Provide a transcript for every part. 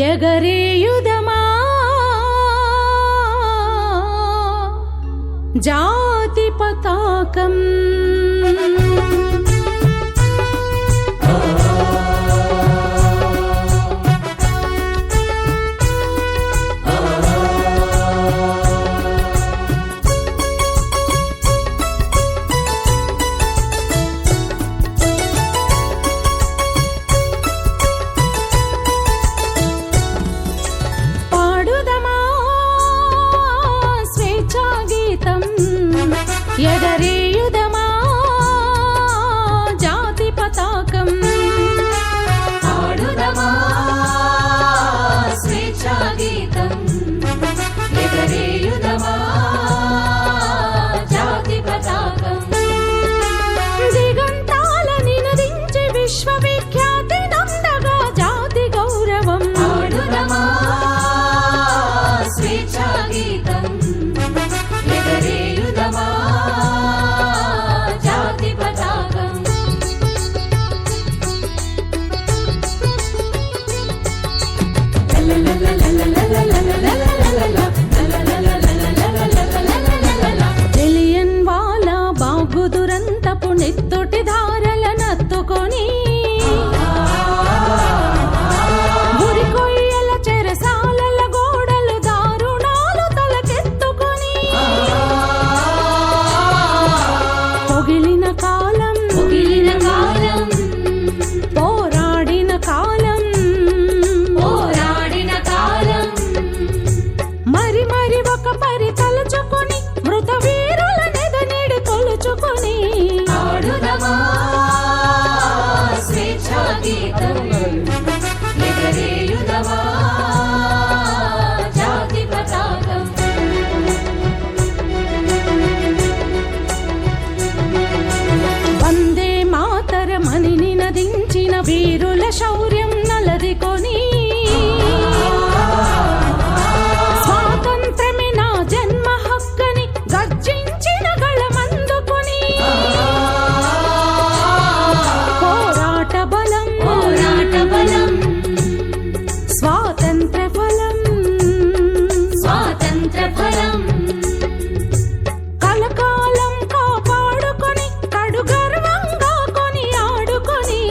ఎగరేయుదమా జాతి పతాకం ఎగరేయుదమా జాతి పతాకం పాడుదమా స్వేచ్ఛా గీతం ఎగరేయుదమా జాతి పతాకం దిగంతాల నినదించి విశ్వవిఖ్యాతి నందగా జాతి గౌరవం పాడుదమా స్వేచ్ఛా గీతం ఎగరేయుదమా జాతి పతాకం జలియన్ వాలా బాగు దురంతపు నెత్తుటి ధారల నత్తుకొని గురి కొయ్యల చెరసాలల గోడలు దారుణాలు తలకెత్తుకొని పొగిలిన కాలం పోరాడిన కాలం మరి మరి ఒక పరి తలుచుకొని మృత వీరుల నెదనిడి కొలుచుకొని పాడుదమా స్వేచ్ఛా గీతం ఎగరేయుదమా జాతి పతాకం వందే మాతరమని నినదించిన వీరుల శౌర్యం నలదికొని స్వాతంత్రమే నా జన్మ హక్కని గర్జించిన గళమందుకొని పోరాట బలం స్వాతంత్ర ఫలం కలకాలం కాపాడుకొని కడు గర్వంగా కొని ఆడుకొని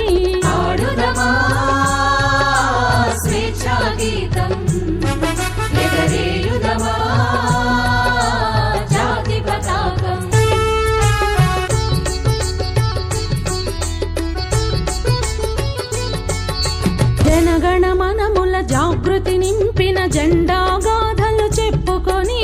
పాడుదమా స్వేచ్ఛా గీతం ఎగరేయుదమా జాతి పతాకం జనగణ మనముల జాగృతి నింపిన జెండా గాథలు చెప్పుకొని